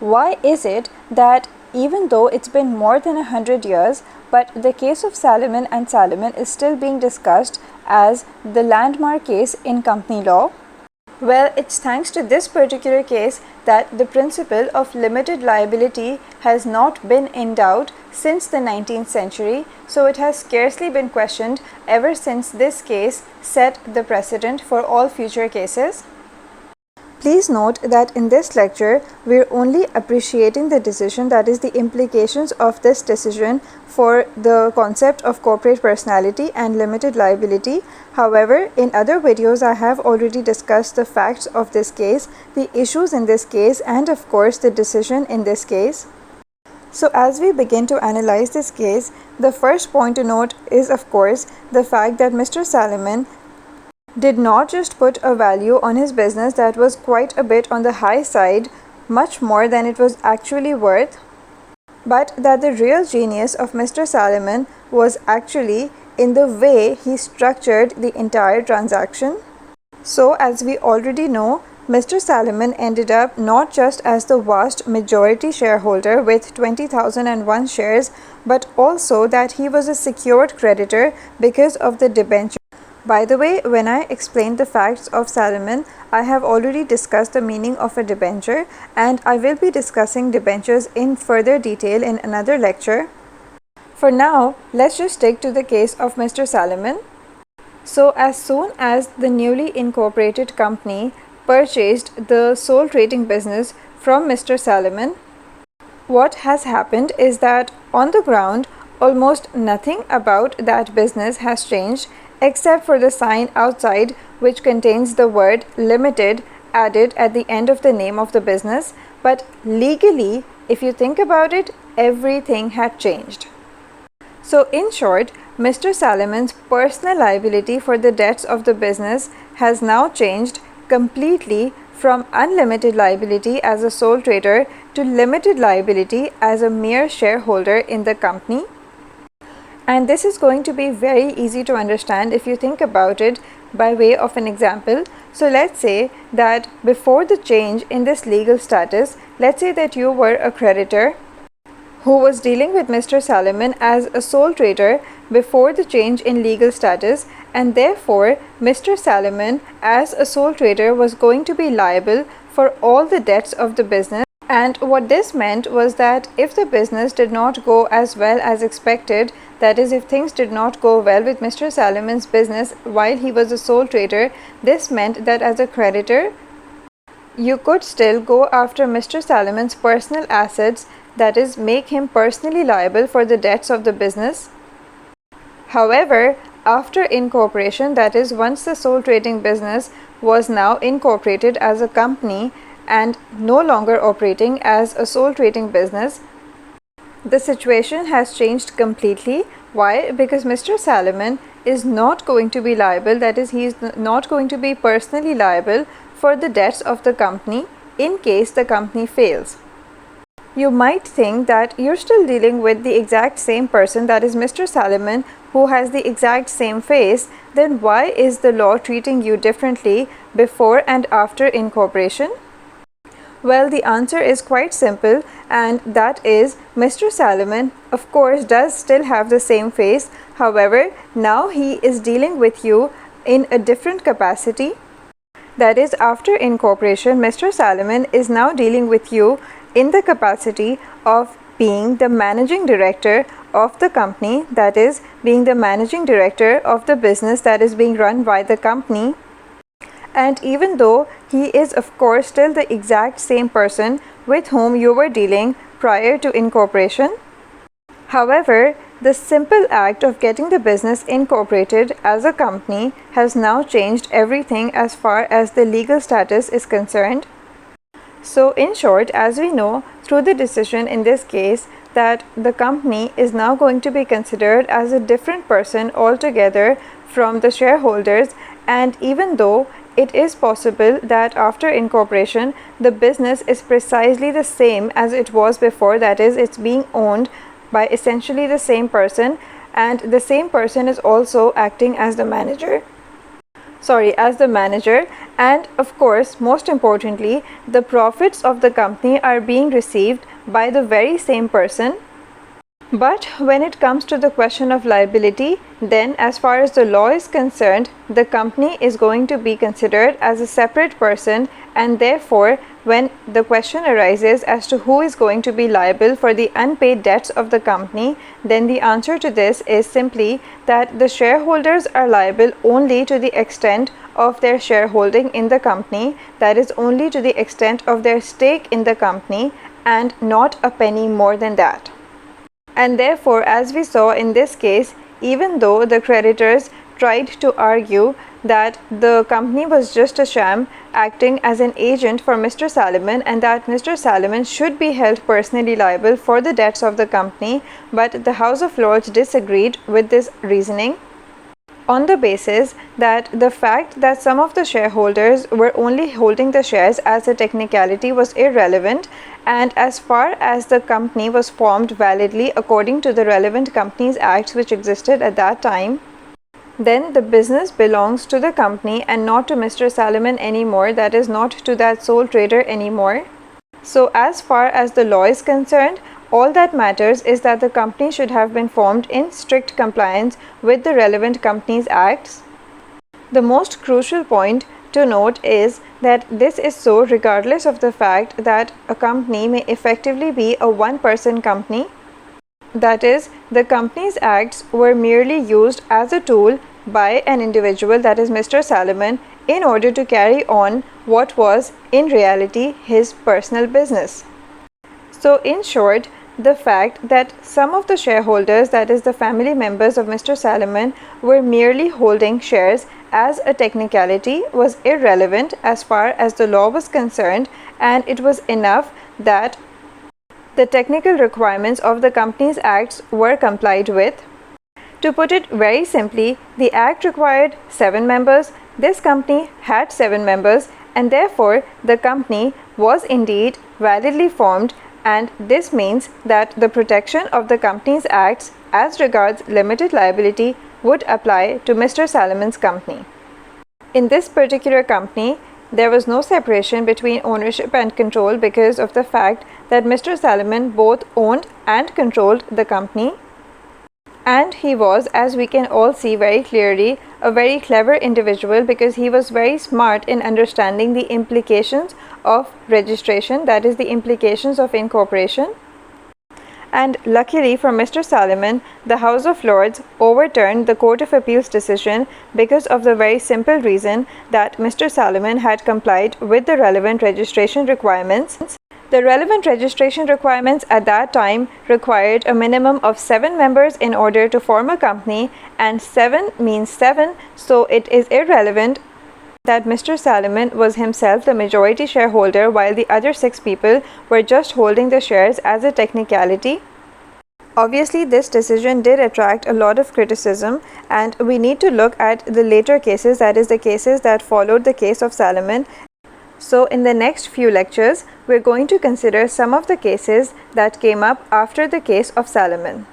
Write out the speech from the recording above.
Why is it that even though it's been more than 100 years, but the case of Salomon and Salomon is still being discussed as the landmark case in company law? Well, it's thanks to this particular case that the principle of limited liability has not been in doubt since the 19th century, so it has scarcely been questioned ever since this case set the precedent for all future cases. Please note that in this lecture, we're only appreciating the decision, that is the implications of this decision for the concept of corporate personality and limited liability. However, in other videos, I have already discussed the facts of this case, the issues in this case, and of course, the decision in this case. So as we begin to analyze this case, the first point to note is of course the fact that Mr. Salomon did not just put a value on his business that was quite a bit on the high side, much more than it was actually worth, but that the real genius of Mr. Salomon was actually in the way he structured the entire transaction. So as we already know, Mr. Salomon ended up not just as the vast majority shareholder with 20,001 shares, but also that he was a secured creditor because of the debenture. By the way, when I explained the facts of Salomon, I have already discussed the meaning of a debenture, and I will be discussing debentures in further detail in another lecture. For now, let's just stick to the case of Mr. Salomon. So as soon as the newly incorporated company purchased the sole trading business from Mr. Salomon, what has happened is that on the ground, almost nothing about that business has changed except for the sign outside which contains the word limited added at the end of the name of the business. But legally, if you think about it, everything had changed. So in short, Mr. Salomon's personal liability for the debts of the business has now changed completely from unlimited liability as a sole trader to limited liability as a mere shareholder in the company. And this is going to be very easy to understand if you think about it by way of an example. So let's say that before the change in this legal status, let's say that you were a creditor who was dealing with Mr. Salomon as a sole trader before the change in legal status, and therefore Mr. Salomon as a sole trader was going to be liable for all the debts of the business. And what this meant was that if the business did not go as well as expected, that is, if things did not go well with Mr. Salomon's business while he was a sole trader, this meant that as a creditor, you could still go after Mr. Salomon's personal assets, that is, make him personally liable for the debts of the business. However, after incorporation, that is, once the sole trading business was now incorporated as a company and no longer operating as a sole trading business, the situation has changed completely. Why? Because Mr. Salomon is not going to be liable, that is, he is not going to be personally liable for the debts of the company in case the company fails. You might think that you're still dealing with the exact same person, that is Mr. Salomon, who has the exact same face. Then why is the law treating you differently before and after incorporation? Well, the answer is quite simple, and that is Mr. Salomon, of course, does still have the same face. However, now he is dealing with you in a different capacity. That is, after incorporation, Mr. Salomon is now dealing with you in the capacity of being the managing director of the company, that is, being the managing director of the business that is being run by the company. And even though he is of course still the exact same person with whom you were dealing prior to incorporation, however, the simple act of getting the business incorporated as a company has now changed everything as far as the legal status is concerned. So in short, as we know through the decision in this case, that the company is now going to be considered as a different person altogether from the shareholders. And even though it is possible that after incorporation the business is precisely the same as it was before, that is, it's being owned by essentially the same person, and the same person is also acting as the manager. as the manager, and of course, most importantly, the profits of the company are being received by the very same person. But when it comes to the question of liability, then as far as the law is concerned, the company is going to be considered as a separate person, and therefore when the question arises as to who is going to be liable for the unpaid debts of the company, then the answer to this is simply that the shareholders are liable only to the extent of their shareholding in the company, that is only to the extent of their stake in the company, and not a penny more than that. And therefore, as we saw in this case, even though the creditors tried to argue that the company was just a sham acting as an agent for Mr. Salomon, and that Mr. Salomon should be held personally liable for the debts of the company, but the House of Lords disagreed with this reasoning on the basis that the fact that some of the shareholders were only holding the shares as a technicality was irrelevant, and as far as the company was formed validly according to the relevant Companies Acts which existed at that time, then the business belongs to the company and not to Mr. Salomon anymore, that is, not to that sole trader anymore. So as far as the law is concerned, all that matters is that the company should have been formed in strict compliance with the relevant Companies Acts. The most crucial point to note is that this is so regardless of the fact that a company may effectively be a one-person company. That is, the Companies Acts were merely used as a tool by an individual, that is Mr. Salomon, in order to carry on what was in reality his personal business. So in short, the fact that some of the shareholders, that is the family members of Mr. Salomon, were merely holding shares as a technicality was irrelevant as far as the law was concerned, and it was enough that the technical requirements of the Companies Acts were complied with. To put it very simply, the Act required 7 members, this company had 7 members, and therefore the company was indeed validly formed, and this means that the protection of the Companies Acts as regards limited liability would apply to Mr. Salomon's company. In this particular company, there was no separation between ownership and control because of the fact that Mr. Salomon both owned and controlled the company. And he was, as we can all see very clearly, a very clever individual because he was very smart in understanding the implications of registration, that is, the implications of incorporation. And luckily for Mr. Salomon, the House of Lords overturned the Court of Appeal's decision because of the very simple reason that Mr. Salomon had complied with the relevant registration requirements. The relevant registration requirements at that time required a minimum of 7 members in order to form a company, and 7 means 7, so it is irrelevant that Mr. Salomon was himself the majority shareholder while the other 6 people were just holding the shares as a technicality. Obviously, this decision did attract a lot of criticism, and we need to look at the later cases, that is, the cases that followed the case of Salomon. So in the next few lectures, we're going to consider some of the cases that came up after the case of Salomon.